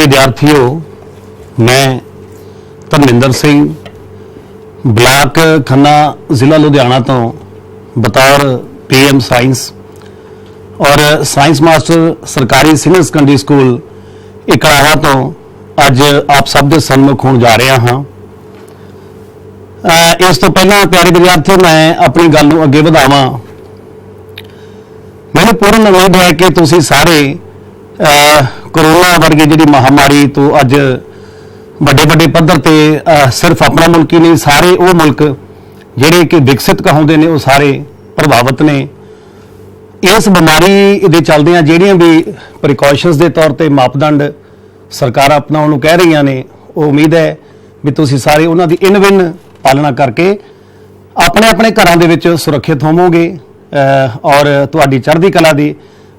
विद्यार्थियों, मैं धर्मिंदर सिंह ब्लाक खन्ना जिला लुधियाना तो बतौर PM साइंस और साइंस मास्टर सरकारी सीनियर सेकेंडरी स्कूल इकड़ावा तो अज आप सब के सन्मुख होने जा रहा हाँ। इस तो पहला प्यारे विद्यार्थियों, मैं अपनी गल नूं अगे वधावां। मैंने पूर्ण उम्मीद है कि तुसीं सारे कोरोना वर्गी जी महामारी तो अज बड़े बड़े पद्धर ते सिर्फ अपना मुल्क ही नहीं, सारे वो मुल्क जिहड़े कि विकसित कहाउंदे ने वो सारे प्रभावित ने। इस बीमारी दे चलदियां जिहड़ियां भी प्रिकॉशनस के तौर पर मापदंड सरकार अपनाउण नूं कह रही ने, वो उम्मीद है भी तुसीं सारे उन्हां दी इन विन पालना करके अपने अपने घरां दे विच सुरक्षित होवोगे और तुहाडी चढ़दी कला दी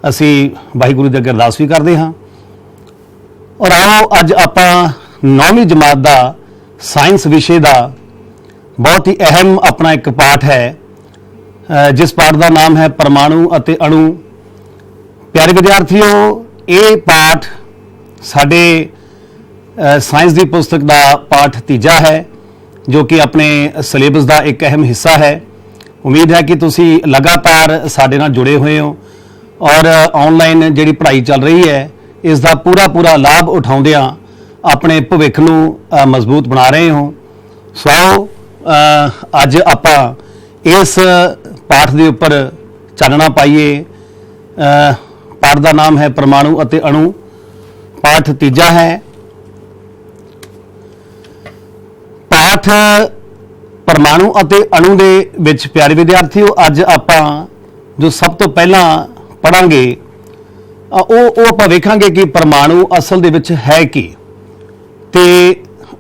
असी वाहिगुरू दे अगे अरदास भी करते हाँ। और आओ अज आपां 9वीं जमात का साइंस विषय का बहुत ही अहम अपना एक पाठ है, जिस पाठ का नाम है परमाणु अते अणु। प्यारे विद्यार्थियों, ये पाठ साडे साइंस की पुस्तक का पाठ तीजा है जो कि अपने सिलेबस का एक अहम हिस्सा है। उम्मीद है कि तुसी लगातार साडे नाल जुड़े हुए हो और ऑनलाइन जिहड़ी पढ़ाई चल रही है इसका पूरा लाभ उठाउंदियां अपने भविख नूं मजबूत बना रहे हो। सो अज आपां इस पाठ के उपर चानना पाइए। पाठ का नाम है परमाणु अते अणु। पाठ तीजा है। पाठ परमाणु अते अणु दे विच प्यारे विद्यार्थियों, अज आपां जो सब तो पहला पढ़ांगे वो आप वेखांगे कि परमाणु असल दे विच है कि ते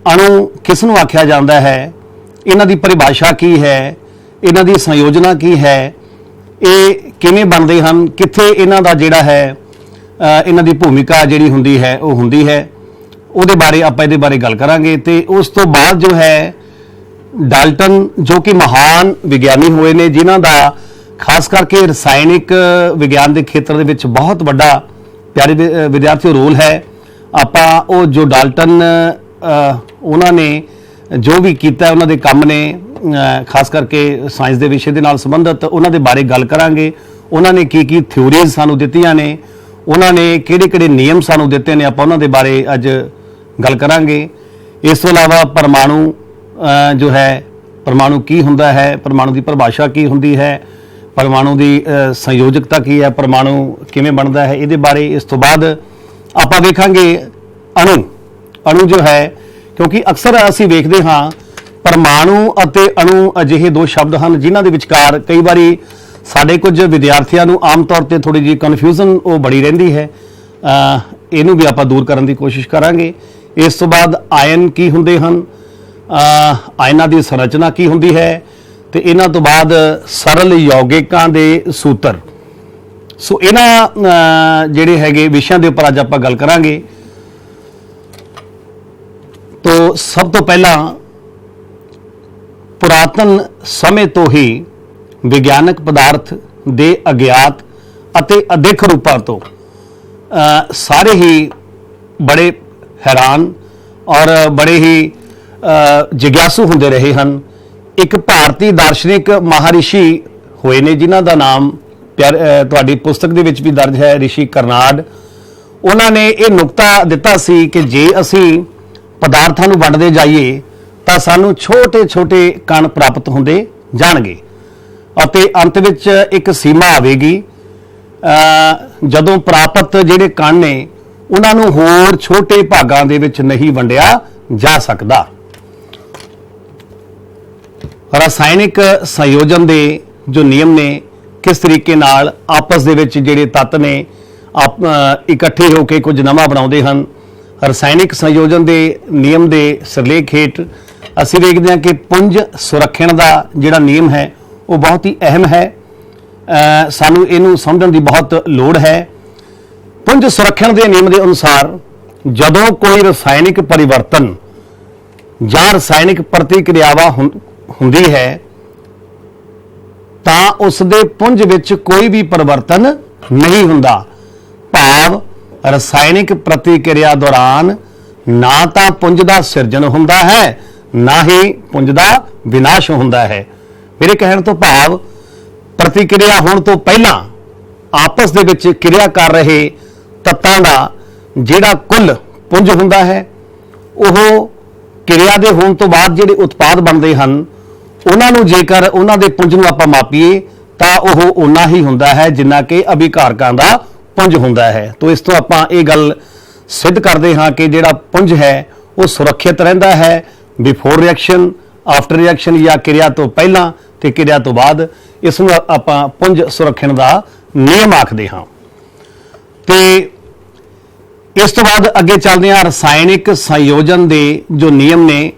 अणु किस नूं आख्या जाता है, इन्हां दी परिभाषा की है, इन्हां दी संयोजना की है, ये किवें बनदे हन, कित्थे इन्हां दा जिहड़ा है इन्हां दी भूमिका जिहड़ी हुंदी है वो हुंदी है, उहदे बारे आपां इहदे बारे गल करांगे। ते उस तो बाद जो है डाल्टन जो कि महान विग्यानी हुए ने, जिन्हां दा खास करके रसायनिक विज्ञान के खेत्र में बहुत बड़ा प्यारे विद्यार्थियों रोल है। आपां वो जो डाल्टन उन्होंने जो भी किया उन्होंने काम ने खास करके साइंस के विषय के नाल संबंधित उन्होंने बारे गल करांगे। उन्होंने की थ्योरीज सानू दित्तियां ने, उन्होंने किहड़े नियम सानू दिते ने, आपां उन्हां दे बारे अज गल करांगे। इस तो इलावा परमाणु जो है, परमाणु की हुंदा है, परमाणु की परिभाषा की हुंदी है, परमाणु की संयोजकता की है, परमाणु किवें बनता है, ये बारे इस तो बाद आपां वेखांगे। अणु अणु जो है, क्योंकि अक्सर असी वेखदे हाँ परमाणु अते अणु अजिहे दो शब्द हैं जिन्हां दे विचकार कई बारी साडे कुछ विद्यार्थियों नूं आम तौर पर थोड़ी जी कन्फ्यूजन वो बड़ी रहिंदी है। इनू भी आपां दूर करने की कोशिश करांगे। इस तो बाद आयन की हुंदे हन, आयनां दी संरचना की हुंदी है, ते इन्हां तो बाद सरल यौगिकां दे सूत्र। सो इन्हां जिहड़े हैगे विषयां दे उपर अज आपां गल करांगे। तो सब तो पहला पुरातन समय तो ही विज्ञानक पदार्थ दे अज्ञात अते अदिख रूपां तो सारे ही बड़े हैरान और बड़े ही जिग्यासु होंदे रहे हैं। एक भारतीय दार्शनिक महारिषि होए ने जिन्हां दा नाम तुहाडी पुस्तक दे विच भी दर्ज है, ऋषि करनाड। उन्होंने ये नुकता दिता सी कि जे असी पदार्थां नूं वंडदे जाइए तां सानूं छोटे छोटे कण प्राप्त होंदे जाणगे अते अंत विच एक सीमा आवेगी जदों प्राप्त जिहड़े कण ने उन्हां नूं होर छोटे भागां दे विच नहीं वंडिया जा सकदा। रासायनिक संयोजन के जो नियम ने किस तरीके नाल आपस दे विच जिहड़े तत्त ने इकट्ठे होकर कुछ नवा बनाउंदे हन। रसायनिक संयोजन के नियम के सिरलेख हेठ असीं वेखदे हां कि पुंज सुरक्षण का जिहड़ा नियम है वो बहुत ही अहम है। सानू इहनूं समझण की बहुत लोड़ है। पुंज सुरक्षण के नियम के अनुसार जदों कोई रसायनिक परिवर्तन जां रसायनिक प्रतिक्रियावां हुंदी है तां उस दे पुंज विच कोई भी परिवर्तन नहीं हुंदा। भाव ਰਸਾਇਣਿਕ ਪ੍ਰਤੀਕਿਰਿਆ ਦੌਰਾਨ ਨਾ ਤਾਂ ਪੁੰਜ ਦਾ ਸਿਰਜਣ ਹੁੰਦਾ ਹੈ, ਨਾ ਹੀ ਪੁੰਜ ਦਾ ਵਿਨਾਸ਼ ਹੁੰਦਾ ਹੈ। ਮੇਰੇ ਕਹਿਣ ਤੋਂ ਭਾਵ ਪ੍ਰਤੀਕਿਰਿਆ ਹੋਣ ਤੋਂ ਪਹਿਲਾਂ ਆਪਸ ਦੇ ਵਿੱਚ ਕਿਰਿਆ ਕਰ ਰਹੇ ਤੱਤਾਂ ਦਾ ਜਿਹੜਾ ਕੁੱਲ ਪੁੰਜ ਹੁੰਦਾ ਹੈ, ਉਹ ਕਿਰਿਆ ਦੇ ਹੋਣ ਤੋਂ ਬਾਅਦ ਜਿਹੜੇ ਉਤਪਾਦ ਬਣਦੇ ਹਨ ਉਹਨਾਂ ਨੂੰ ਜੇਕਰ ਉਹਨਾਂ ਦੇ ਪੁੰਜ ਨੂੰ ਆਪਾਂ ਮਾਪੀਏ ਤਾਂ ਉਹ ਉਨਾ ਹੀ ਹੁੰਦਾ ਹੈ ਜਿੰਨਾ ਕਿ ਅਭਿਕਾਰਕਾਂ ਦਾ ਪੁੰਜ ਹੁੰਦਾ ਹੈ। ਤੋਂ ਇਸ ਤੋਂ ਆਪਾਂ ਇਹ ਗੱਲ ਸਿੱਧ ਕਰਦੇ ਹਾਂ ਕਿ ਜਿਹੜਾ ਪੁੰਜ ਹੈ ਉਹ ਸੁਰੱਖਿਅਤ ਰਹਿੰਦਾ ਹੈ ਬਿਫੋਰ ਰਿਐਕਸ਼ਨ, ਆਫਟਰ ਰਿਐਕਸ਼ਨ, ਜਾਂ ਕਿਰਿਆ ਤੋਂ ਪਹਿਲਾਂ ਤੇ ਕਿਰਿਆ ਤੋਂ ਬਾਅਦ। ਇਸ ਨੂੰ ਆਪਾਂ ਪੁੰਜ ਸੁਰੱਖਣ ਦਾ ਨਿਯਮ ਆਖਦੇ ਹਾਂ। ਤੇ ਇਸ ਤੋਂ ਬਾਅਦ ਅੱਗੇ ਚੱਲਦੇ ਹਾਂ ਰਸਾਇਣਿਕ ਸੰਯੋਜਨ ਦੇ ਜੋ ਨਿਯਮ ਨੇ।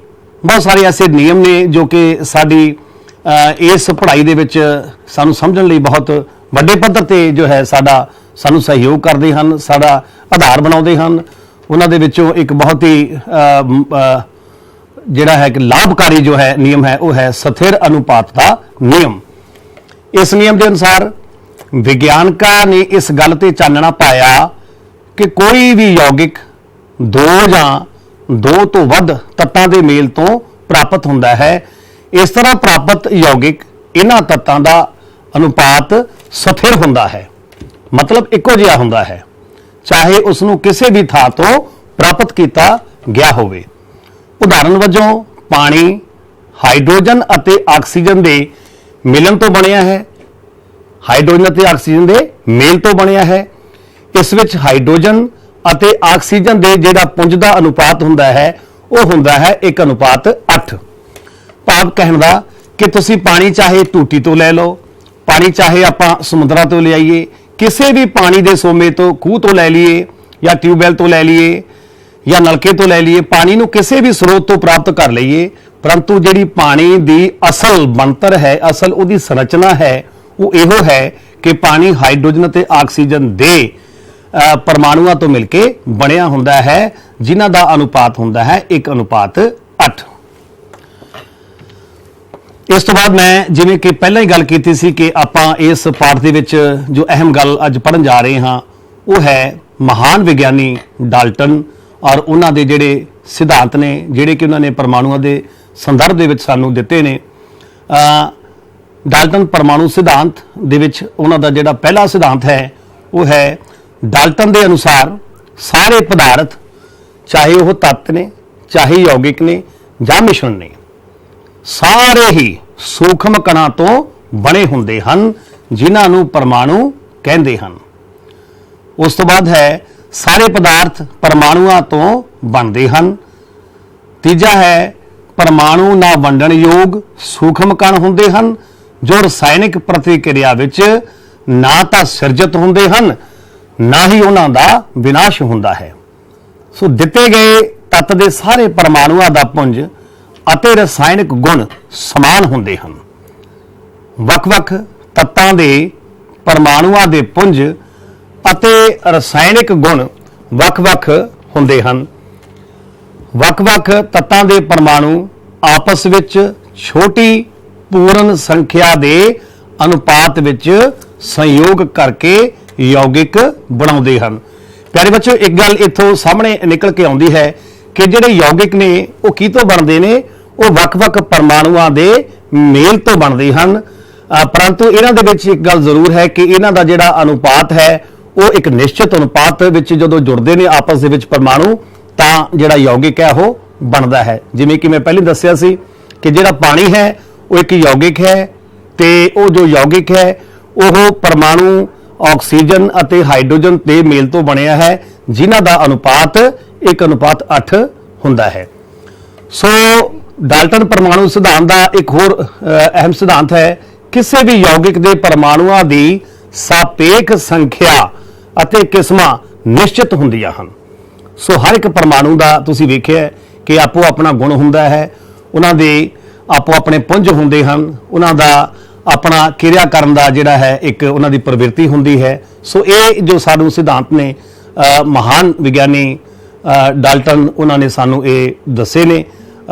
ਬਹੁਤ ਸਾਰੇ ਐਸੇ ਨਿਯਮ ਨੇ ਜੋ ਕਿ ਸਾਡੀ ਇਸ ਪੜ੍ਹਾਈ ਦੇ ਵਿੱਚ ਸਾਨੂੰ ਸਮਝਣ ਲਈ ਬਹੁਤ ਵੱਡੇ ਪੱਧਰ ਤੇ ਜੋ ਹੈ ਸਾਨੂੰ ਸਹਿਯੋਗ ਕਰਦੇ ਹਨ, ਸਾਡਾ ਆਧਾਰ ਬਣਾਉਂਦੇ ਹਨ। ਉਹਨਾਂ ਦੇ ਵਿੱਚੋਂ ਇੱਕ ਬਹੁਤ ਹੀ ਜਿਹੜਾ ਹੈ ਕਿ ਲਾਭਕਾਰੀ ਜੋ ਹੈ ਨਿਯਮ ਹੈ ਉਹ ਹੈ ਸਥਿਰ ਅਨੁਪਾਤ ਦਾ ਨਿਯਮ। ਇਸ ਨਿਯਮ ਦੇ ਅਨੁਸਾਰ ਵਿਗਿਆਨਕਾਂ ਨੇ ਇਸ ਗੱਲ ਤੇ ਚਾਨਣਾ ਪਾਇਆ ਕਿ ਕੋਈ ਵੀ ਯੌਗਿਕ ਦੋ ਜਾਂ ਦੋ ਤੋਂ ਵੱਧ ਤੱਤਾਂ ਦੇ ਮੇਲ ਤੋਂ ਪ੍ਰਾਪਤ ਹੁੰਦਾ ਹੈ। ਇਸ ਤਰ੍ਹਾਂ ਪ੍ਰਾਪਤ ਯੌਗਿਕ ਇਹਨਾਂ ਤੱਤਾਂ ਦਾ ਅਨੁਪਾਤ ਸਥਿਰ ਹੁੰਦਾ ਹੈ, ਮਤਲਬ ਇੱਕੋ ਜਿਹਾ ਹੁੰਦਾ ਹੈ, ਚਾਹੇ ਉਸ ਨੂੰ ਕਿਸੇ ਵੀ ਥਾਂ ਤੋਂ ਪ੍ਰਾਪਤ ਕੀਤਾ ਗਿਆ ਹੋਵੇ। ਉਦਾਹਰਨ ਵਜੋਂ ਪਾਣੀ ਹਾਈਡਰੋਜਨ ਅਤੇ ਆਕਸੀਜਨ ਦੇ ਮਿਲਣ ਤੋਂ ਬਣਿਆ ਹੈ, ਹਾਈਡਰੋਜਨ ਅਤੇ ਆਕਸੀਜਨ ਦੇ ਮੇਲ ਤੋਂ ਬਣਿਆ ਹੈ। ਇਸ ਵਿੱਚ ਹਾਈਡਰੋਜਨ ਅਤੇ ਆਕਸੀਜਨ ਦੇ ਜਿਹੜਾ ਪੁੰਜ ਦਾ ਅਨੁਪਾਤ ਹੁੰਦਾ ਹੈ ਉਹ ਹੁੰਦਾ ਹੈ 1:8। ਭਾਵ ਕਹਿਣ ਦਾ ਕਿ ਤੁਸੀਂ ਪਾਣੀ ਚਾਹੇ ਟੂਟੀ ਤੋਂ ਲੈ ਲਓ, ਪਾਣੀ ਚਾਹੇ ਆਪਾਂ ਸਮੁੰਦਰਾਂ ਤੋਂ ਲਿਆਈਏ, ਕਿਸੇ ਵੀ ਪਾਣੀ ਦੇ ਸੋਮੇ ਤੋਂ, ਖੂਹ ਤੋਂ ਲੈ ਲਈਏ ਜਾਂ ਟਿਊਬਵੈਲ ਤੋਂ ਲੈ ਲਈਏ ਜਾਂ ਨਲਕੇ ਤੋਂ ਲੈ ਲਈਏ, ਪਾਣੀ ਨੂੰ ਕਿਸੇ ਵੀ ਸਰੋਤ ਤੋਂ ਪ੍ਰਾਪਤ ਕਰ ਲਈਏ, ਪਰੰਤੂ ਜਿਹੜੀ ਪਾਣੀ ਦੀ ਅਸਲ ਬਣਤਰ ਹੈ, ਅਸਲ ਉਹਦੀ ਸੰਰਚਨਾ ਹੈ ਉਹ ਇਹੋ ਹੈ ਕਿ ਪਾਣੀ ਹਾਈਡਰੋਜਨ ਅਤੇ ਆਕਸੀਜਨ ਦੇ ਪਰਮਾਣੂਆਂ ਤੋਂ ਮਿਲ ਕੇ ਬਣਿਆ ਹੁੰਦਾ ਹੈ, ਜਿਨ੍ਹਾਂ ਦਾ ਅਨੁਪਾਤ ਹੁੰਦਾ ਹੈ 1:8। ਇਸ ਤੋਂ ਬਾਅਦ ਮੈਂ ਜਿਵੇਂ ਕਿ ਪਹਿਲਾਂ ਹੀ ਗੱਲ ਕੀਤੀ ਸੀ ਕਿ ਆਪਾਂ ਇਸ ਪਾਠ ਦੇ ਵਿੱਚ ਜੋ ਅਹਿਮ ਗੱਲ ਅੱਜ ਪੜ੍ਹਨ ਜਾ ਰਹੇ ਹਾਂ ਉਹ ਹੈ ਮਹਾਨ ਵਿਗਿਆਨੀ ਡਾਲਟਨ ਔਰ ਉਹਨਾਂ ਦੇ ਜਿਹੜੇ ਸਿਧਾਂਤ ਨੇ ਜਿਹੜੇ ਕਿ ਉਹਨਾਂ ਨੇ ਪਰਮਾਣੂਆਂ ਦੇ ਸੰਦਰਭ ਦੇ ਵਿੱਚ ਸਾਨੂੰ ਦਿੱਤੇ ਨੇ। ਡਾਲਟਨ ਪਰਮਾਣੂ ਸਿਧਾਂਤ ਦੇ ਵਿੱਚ ਉਹਨਾਂ ਦਾ ਜਿਹੜਾ ਪਹਿਲਾ ਸਿਧਾਂਤ ਹੈ ਉਹ ਹੈ ਡਾਲਟਨ ਦੇ ਅਨੁਸਾਰ ਸਾਰੇ ਪਦਾਰਥ ਚਾਹੇ ਉਹ ਤੱਤ ਨੇ, ਚਾਹੇ ਯੌਗਿਕ ਨੇ ਜਾਂ ਮਿਸ਼ਰਣ ਨੇ, ਸਾਰੇ ਹੀ ਸੂਖਮ ਕਣਾਂ ਤੋਂ ਬਣੇ ਹੁੰਦੇ ਹਨ ਜਿਨ੍ਹਾਂ ਨੂੰ ਪਰਮਾਣੂ ਕਹਿੰਦੇ ਹਨ। ਉਸ ਤੋਂ ਬਾਅਦ ਹੈ ਸਾਰੇ ਪਦਾਰਥ ਪਰਮਾਣੂਆਂ ਤੋਂ ਬਣਦੇ ਹਨ। ਤੀਜਾ ਹੈ ਪਰਮਾਣੂ ਨਾ ਵੰਡਣ ਯੋਗ ਸੂਖਮ ਕਣ ਹੁੰਦੇ ਹਨ ਜੋ ਰਸਾਇਣਕ ਪ੍ਰਤੀਕਿਰਿਆ ਵਿੱਚ ਨਾ ਤਾਂ ਸਿਰਜਿਤ ਹੁੰਦੇ ਹਨ ਨਾ ਹੀ ਉਹਨਾਂ ਦਾ ਵਿਨਾਸ਼ ਹੁੰਦਾ ਹੈ। ਸੋ ਦਿੱਤੇ ਗਏ ਤੱਤ ਦੇ ਸਾਰੇ ਪਰਮਾਣੂਆਂ ਦਾ ਪੁੰਜ ਅਤੇ ਰਸਾਇਣਕ ਗੁਣ ਸਮਾਨ ਹੁੰਦੇ ਹਨ। ਵੱਖ-ਵੱਖ ਤੱਤਾਂ ਦੇ ਪਰਮਾਣੂਆਂ ਦੇ ਪੁੰਜ ਅਤੇ ਰਸਾਇਣਕ ਗੁਣ ਵੱਖ-ਵੱਖ ਹੁੰਦੇ ਹਨ। ਵੱਖ-ਵੱਖ ਤੱਤਾਂ ਦੇ ਪਰਮਾਣੂ ਆਪਸ ਵਿੱਚ ਛੋਟੀ ਪੂਰਨ ਸੰਖਿਆ ਦੇ ਅਨੁਪਾਤ ਵਿੱਚ ਸੰਯੋਗ ਕਰਕੇ ਯੌਗਿਕ ਬਣਾਉਂਦੇ ਹਨ। ਪਿਆਰੇ ਬੱਚਿਓ, ਇੱਕ ਗੱਲ ਇੱਥੋਂ ਸਾਹਮਣੇ ਨਿਕਲ ਕੇ ਆਉਂਦੀ ਹੈ ਕਿ ਜਿਹੜੇ ਯੌਗਿਕ ਨੇ ਉਹ ਕਿਹਤੋਂ ਬਣਦੇ ਨੇ? ਉਹ ਵੱਖ-ਵੱਖ ਪਰਮਾਣੂਆਂ ਦੇ ਮੇਲ ਤੋਂ ਬਣਦੇ ਹਨ। ਪਰੰਤੂ ਇਹਨਾਂ ਦੇ ਵਿੱਚ ਇੱਕ ਗੱਲ ਜ਼ਰੂਰ ਹੈ ਕਿ ਇਹਨਾਂ ਦਾ ਜਿਹੜਾ ਅਨੁਪਾਤ ਹੈ ਉਹ ਇੱਕ ਨਿਸ਼ਚਿਤ ਅਨੁਪਾਤ ਵਿੱਚ ਜਦੋਂ ਜੁੜਦੇ ਨੇ ਆਪਸ ਦੇ ਵਿੱਚ ਪਰਮਾਣੂ ਤਾਂ ਜਿਹੜਾ ਯੌਗਿਕ ਹੈ ਉਹ ਬਣਦਾ ਹੈ। ਜਿਵੇਂ ਕਿ ਮੈਂ ਪਹਿਲੇ ਦੱਸਿਆ ਸੀ ਕਿ ਜਿਹੜਾ ਪਾਣੀ ਹੈ ਉਹ ਇੱਕ ਯੌਗਿਕ ਹੈ ਤੇ ਉਹ ਜੋ ਯੌਗਿਕ ਹੈ ਉਹ ਪਰਮਾਣੂ ਆਕਸੀਜਨ ਅਤੇ ਹਾਈਡਰੋਜਨ ਦੇ ਮੇਲ ਤੋਂ ਬਣਿਆ ਹੈ ਜਿਨ੍ਹਾਂ ਦਾ ਅਨੁਪਾਤ 1:8 ਹੁੰਦਾ ਹੈ। ਸੋ ਡਾਲਟਨ ਪਰਮਾਣੂ ਸਿਧਾਂਤ ਦਾ ਇੱਕ ਹੋਰ ਅਹਿਮ ਸਿਧਾਂਤ ਹੈ ਕਿਸੇ ਵੀ ਯੌਗਿਕ ਦੇ ਪਰਮਾਣੂਆਂ ਦੀ ਸਾਪੇਖ ਸੰਖਿਆ ਅਤੇ ਕਿਸਮਾਂ ਨਿਸ਼ਚਿਤ ਹੁੰਦੀਆਂ ਹਨ। ਸੋ ਹਰ ਇੱਕ ਪਰਮਾਣੂ ਦਾ ਤੁਸੀਂ ਵੇਖਿਆ ਕਿ ਆਪੋ ਆਪਣਾ ਗੁਣ ਹੁੰਦਾ ਹੈ, ਉਹਨਾਂ ਦੇ ਆਪੋ ਆਪਣੇ ਪੁੰਜ ਹੁੰਦੇ ਹਨ, ਉਹਨਾਂ ਦਾ ਆਪਣਾ ਕਿਰਿਆ ਕਰਨ ਦਾ ਜਿਹੜਾ ਹੈ ਇੱਕ ਉਹਨਾਂ ਦੀ ਪ੍ਰਵਿਰਤੀ ਹੁੰਦੀ ਹੈ। ਸੋ ਇਹ ਜੋ ਸਾਨੂੰ ਸਿਧਾਂਤ ਨੇ ਮਹਾਨ ਵਿਗਿਆਨੀ ਡਾਲਟਨ ਉਹਨਾਂ ਨੇ ਸਾਨੂੰ ਇਹ ਦੱਸੇ ਨੇ।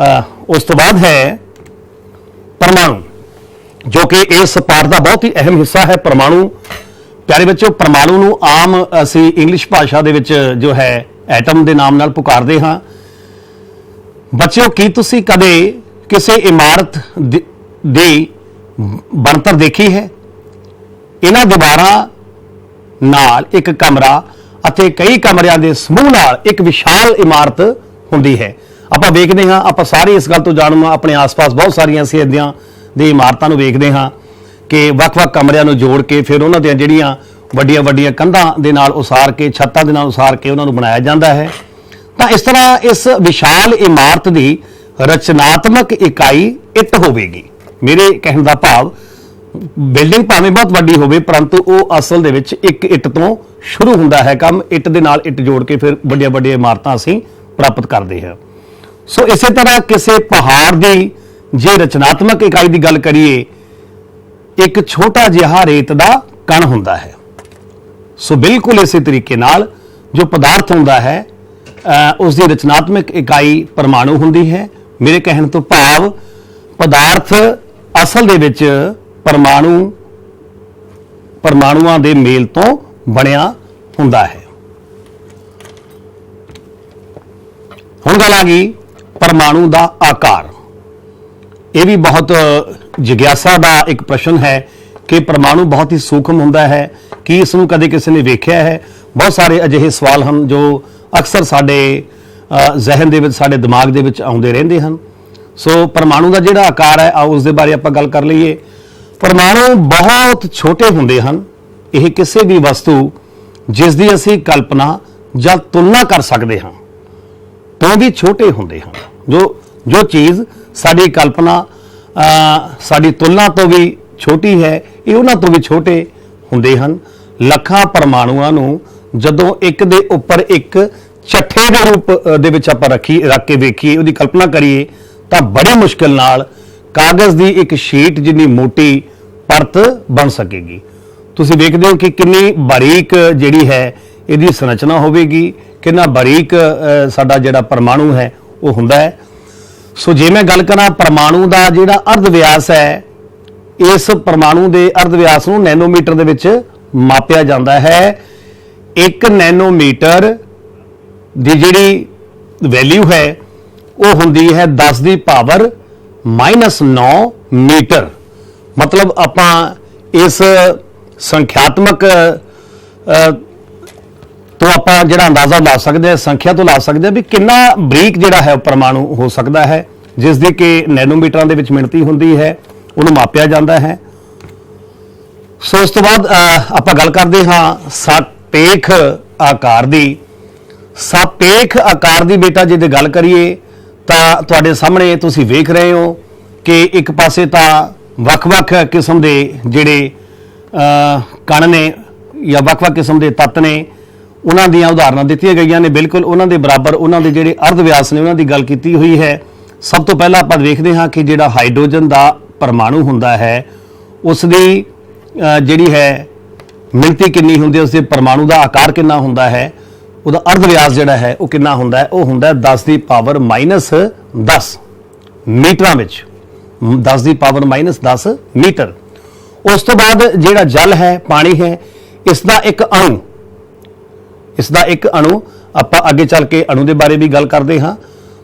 ਉਸ ਤੋਂ ਬਾਅਦ ਹੈ ਪਰਮਾਣੂ, ਜੋ ਕਿ ਇਸ ਪਾਠ ਦਾ ਬਹੁਤ ਹੀ ਅਹਿਮ ਹਿੱਸਾ ਹੈ। ਪਰਮਾਣੂ ਪਿਆਰੇ ਬੱਚਿਓ, ਪਰਮਾਣੂ ਨੂੰ ਆਮ ਅਸੀਂ ਇੰਗਲਿਸ਼ ਭਾਸ਼ਾ ਦੇ ਵਿੱਚ ਜੋ ਹੈ ਐਟਮ ਦੇ ਨਾਮ ਨਾਲ ਪੁਕਾਰਦੇ ਹਾਂ। ਬੱਚਿਓ, ਕੀ ਤੁਸੀਂ ਕਦੇ ਕਿਸੇ ਇਮਾਰਤ ਦੀ ਬਣਤਰ ਦੇਖੀ ਹੈ? ਇਹਨਾਂ ਦੀਵਾਰਾਂ ਨਾਲ ਇੱਕ ਕਮਰਾ ਅਤੇ ਕਈ ਕਮਰਿਆਂ ਦੇ ਸਮੂਹ ਨਾਲ ਇੱਕ ਵਿਸ਼ਾਲ ਇਮਾਰਤ ਹੁੰਦੀ ਹੈ। ਆਪਾਂ ਵੇਖਦੇ ਹਾਂ, ਆਪਾਂ ਸਾਰੇ ਇਸ ਗੱਲ ਤੋਂ ਜਾਣੂ ਹਾਂ, ਆਪਣੇ ਆਸ-ਪਾਸ ਬਹੁਤ ਸਾਰੀਆਂ ਅਸੀਂ ਇੱਦਾਂ ਦੀ ਇਮਾਰਤਾਂ ਨੂੰ ਵੇਖਦੇ ਹਾਂ ਕਿ ਵੱਖ-ਵੱਖ ਕਮਰਿਆਂ ਨੂੰ ਜੋੜ ਕੇ ਫਿਰ ਉਹਨਾਂ ਦੀਆਂ ਜਿਹੜੀਆਂ ਵੱਡੀਆਂ-ਵੱਡੀਆਂ ਕੰਧਾਂ ਦੇ ਨਾਲ ਉਸਾਰ ਕੇ, ਛੱਤਾਂ ਦੇ ਨਾਲ ਉਸਾਰ ਕੇ ਉਹਨਾਂ ਨੂੰ ਬਣਾਇਆ ਜਾਂਦਾ ਹੈ। ਤਾਂ ਇਸ ਤਰ੍ਹਾਂ ਇਸ ਵਿਸ਼ਾਲ ਇਮਾਰਤ ਦੀ ਰਚਨਾਤਮਕ ਇਕਾਈ ਇੱਟ ਹੋਵੇਗੀ। ਮੇਰੇ ਕਹਿਣ ਦਾ ਭਾਵ, ਬਿਲਡਿੰਗ ਭਾਵੇਂ ਬਹੁਤ ਵੱਡੀ ਹੋਵੇ ਪਰੰਤੂ ਉਹ ਅਸਲ ਦੇ ਵਿੱਚ ਇੱਕ ਇੱਟ ਤੋਂ ਸ਼ੁਰੂ ਹੁੰਦਾ ਹੈ ਕੰਮ। ਇੱਟ ਦੇ ਨਾਲ ਇੱਟ ਜੋੜ ਕੇ ਫਿਰ ਵੱਡੀਆਂ ਇਮਾਰਤਾਂ ਅਸੀਂ ਪ੍ਰਾਪਤ ਕਰਦੇ ਹਾਂ। ਸੋ ਇਸੇ ਤਰ੍ਹਾਂ ਕਿਸੇ ਪਹਾੜ ਦੀ ਜੇ ਰਚਨਾਤਮਕ ਇਕਾਈ ਦੀ ਗੱਲ ਕਰੀਏ, ਇੱਕ ਛੋਟਾ ਜਿਹਾ ਰੇਤ ਦਾ ਕਣ ਹੁੰਦਾ ਹੈ। ਸੋ ਬਿਲਕੁਲ ਇਸੇ ਤਰੀਕੇ ਨਾਲ ਜੋ ਪਦਾਰਥ ਹੁੰਦਾ ਹੈ ਉਸ ਦੀ ਰਚਨਾਤਮਕ ਇਕਾਈ ਪਰਮਾਣੂ ਹੁੰਦੀ ਹੈ। ਮੇਰੇ ਕਹਿਣ ਤੋਂ ਭਾਵ, ਪਦਾਰਥ ਅਸਲ ਦੇ ਵਿੱਚ ਪਰਮਾਣੂਆਂ ਦੇ ਮੇਲ ਤੋਂ ਬਣਿਆ ਹੁੰਦਾ ਹੈ। ਹੁਣ ਗੱਲ ਆ ਗਈ ਪਰਮਾਣੂ ਦਾ ਆਕਾਰ। ਇਹ ਵੀ ਬਹੁਤ ਜਿਗਿਆਸਾ ਦਾ ਇੱਕ ਪ੍ਰਸ਼ਨ ਹੈ ਕਿ ਪਰਮਾਣੂ ਬਹੁਤ ਹੀ ਸੂਖਮ ਹੁੰਦਾ ਹੈ। ਕੀ ਇਸ ਨੂੰ ਕਦੇ ਕਿਸੇ ਨੇ ਵੇਖਿਆ ਹੈ? ਬਹੁਤ ਸਾਰੇ ਅਜਿਹੇ ਸਵਾਲ ਹਨ ਜੋ ਅਕਸਰ ਸਾਡੇ ਜ਼ਿਹਨ ਦੇ ਵਿੱਚ, ਸਾਡੇ ਦਿਮਾਗ ਦੇ ਵਿੱਚ ਆਉਂਦੇ ਰਹਿੰਦੇ ਹਨ। ਸੋ ਪਰਮਾਣੂ ਦਾ ਜਿਹੜਾ ਆਕਾਰ ਹੈ, ਆਓ ਉਸ ਦੇ ਬਾਰੇ ਆਪਾਂ ਗੱਲ ਕਰ ਲਈਏ। ਪਰਮਾਣੂ ਬਹੁਤ ਛੋਟੇ ਹੁੰਦੇ ਹਨ। ਇਹ ਕਿਸੇ ਵੀ ਵਸਤੂ ਜਿਸ ਦੀ ਅਸੀਂ ਕਲਪਨਾ ਜਾਂ ਤੁਲਨਾ ਕਰ ਸਕਦੇ ਹਾਂ ਤੋਂ ਵੀ ਛੋਟੇ ਹੁੰਦੇ ਹਨ। ਜੋ ਚੀਜ਼ ਸਾਡੀ ਕਲਪਨਾ, ਸਾਡੀ ਤੁਲਨਾ ਤੋਂ ਵੀ ਛੋਟੀ ਹੈ, ਇਹ ਉਹਨਾਂ ਤੋਂ ਵੀ ਛੋਟੇ ਹੁੰਦੇ ਹਨ। ਲੱਖਾਂ ਪਰਮਾਣੂਆਂ ਨੂੰ ਜਦੋਂ ਇੱਕ ਦੇ ਉੱਪਰ ਇੱਕ ਚੱਠੇ ਦੇ ਰੂਪ ਦੇ ਵਿੱਚ ਆਪਾਂ ਰੱਖ ਕੇ ਵੇਖੀਏ, ਉਹਦੀ ਕਲਪਨਾ ਕਰੀਏ, ਤਾਂ ਬੜੀ ਮੁਸ਼ਕਿਲ ਨਾਲ ਕਾਗਜ਼ ਦੀ ਇੱਕ ਸ਼ੀਟ ਜਿੰਨੀ ਮੋਟੀ ਪਰਤ ਬਣ ਸਕੇਗੀ। ਤੁਸੀਂ ਵੇਖਦੇ ਹੋ ਕਿ ਕਿੰਨੀ ਬਾਰੀਕ ਜਿਹੜੀ ਹੈ ਇਹਦੀ ਸੰਰਚਨਾ ਹੋਵੇਗੀ, ਕਿੰਨਾ ਬਾਰੀਕ ਸਾਡਾ ਜਿਹੜਾ ਪਰਮਾਣੂ ਹੈ ਉਹ ਹੁੰਦਾ ਹੈ। ਸੋ ਜੇ ਮੈਂ ਗੱਲ ਕਰਾਂ ਪਰਮਾਣੂ ਦਾ ਜਿਹੜਾ ਅਰਧ ਵਿਆਸ ਹੈ, ਇਸ ਪਰਮਾਣੂ ਦੇ ਅਰਧ ਵਿਆਸ ਨੂੰ ਨੈਨੋਮੀਟਰ ਦੇ ਵਿੱਚ ਮਾਪਿਆ ਜਾਂਦਾ ਹੈ। 1 ਨੈਨੋਮੀਟਰ ਦੀ ਜਿਹੜੀ ਵੈਲਿਊ ਹੈ ਉਹ ਹੁੰਦੀ ਹੈ 10 ਦੀ ਪਾਵਰ -9 ਮੀਟਰ। ਮਤਲਬ ਆਪਾਂ ਇਸ ਸੰਖਿਆਤਮਕ ਤੋਂ ਆਪਾਂ ਜਿਹੜਾ ਅੰਦਾਜ਼ਾ ਲਾ ਸਕਦੇ ਹਾਂ, ਸੰਖਿਆ ਤੋਂ ਲਾ ਸਕਦੇ ਹਾਂ ਵੀ ਕਿੰਨਾ ਬਰੀਕ ਜਿਹੜਾ ਹੈ ਪਰਮਾਣੂ ਹੋ ਸਕਦਾ ਹੈ, ਜਿਸ ਦੀ ਕਿ ਨੈਨੋਮੀਟਰਾਂ ਦੇ ਵਿੱਚ ਮਿਣਤੀ ਹੁੰਦੀ ਹੈ, ਉਹਨੂੰ ਮਾਪਿਆ ਜਾਂਦਾ ਹੈ। ਸੋ ਉਸ ਤੋਂ ਬਾਅਦ ਆਪਾਂ ਗੱਲ ਕਰਦੇ ਹਾਂ ਸਾਪੇਖ ਆਕਾਰ ਦੀ। ਸਾਪੇਖ ਆਕਾਰ ਦੀ ਬੇਟਾ ਜੇ ਤੇ ਗੱਲ ਕਰੀਏ ਤਾਂ ਤੁਹਾਡੇ ਸਾਹਮਣੇ ਤੁਸੀਂ ਵੇਖ ਰਹੇ ਹੋ ਕਿ ਇੱਕ ਪਾਸੇ ਤਾਂ ਵੱਖ-ਵੱਖ ਕਿਸਮ ਦੇ ਜਿਹੜੇ ਕਣ ਨੇ ਜਾਂ ਵੱਖ-ਵੱਖ ਕਿਸਮ ਦੇ ਤੱਤ ਨੇ, ਉਹਨਾਂ ਦੀਆਂ ਉਦਾਹਰਨਾਂ ਦਿੱਤੀਆਂ ਗਈਆਂ ਨੇ। ਬਿਲਕੁਲ ਉਹਨਾਂ ਦੇ ਬਰਾਬਰ ਉਹਨਾਂ ਦੇ ਜਿਹੜੇ ਅਰਧ ਵਿਆਸ ਨੇ ਉਹਨਾਂ ਦੀ ਗੱਲ ਕੀਤੀ ਹੋਈ ਹੈ। ਸਭ ਤੋਂ ਪਹਿਲਾਂ ਆਪਾਂ ਦੇਖਦੇ ਹਾਂ ਕਿ ਜਿਹੜਾ ਹਾਈਡਰੋਜਨ ਦਾ ਪਰਮਾਣੂ ਹੁੰਦਾ ਹੈ ਉਸ ਦੀ ਜਿਹੜੀ ਹੈ ਮਿਣਤੀ ਕਿੰਨੀ ਹੁੰਦੀ ਹੈ, ਉਸ ਦੇ ਪਰਮਾਣੂ ਦਾ ਆਕਾਰ ਕਿੰਨਾ ਹੁੰਦਾ ਹੈ, ਉਹਦਾ ਅਰਧ ਵਿਆਸ ਜਿਹੜਾ ਹੈ ਉਹ ਕਿੰਨਾ ਹੁੰਦਾ ਹੈ, ਉਹ ਹੁੰਦਾ 10 ਦੀ ਪਾਵਰ -10 ਮੀਟਰਾਂ ਵਿੱਚ, 10 ਦੀ ਪਾਵਰ -10 ਮੀਟਰ। ਉਸ ਤੋਂ ਬਾਅਦ ਜਿਹੜਾ ਜਲ ਹੈ, ਪਾਣੀ ਹੈ, ਇਸ ਦਾ ਇੱਕ ਅਣੂ ਆਪਾਂ ਅੱਗੇ ਚੱਲ ਕੇ ਅਣੂ ਦੇ ਬਾਰੇ ਵੀ ਗੱਲ ਕਰਦੇ ਹਾਂ।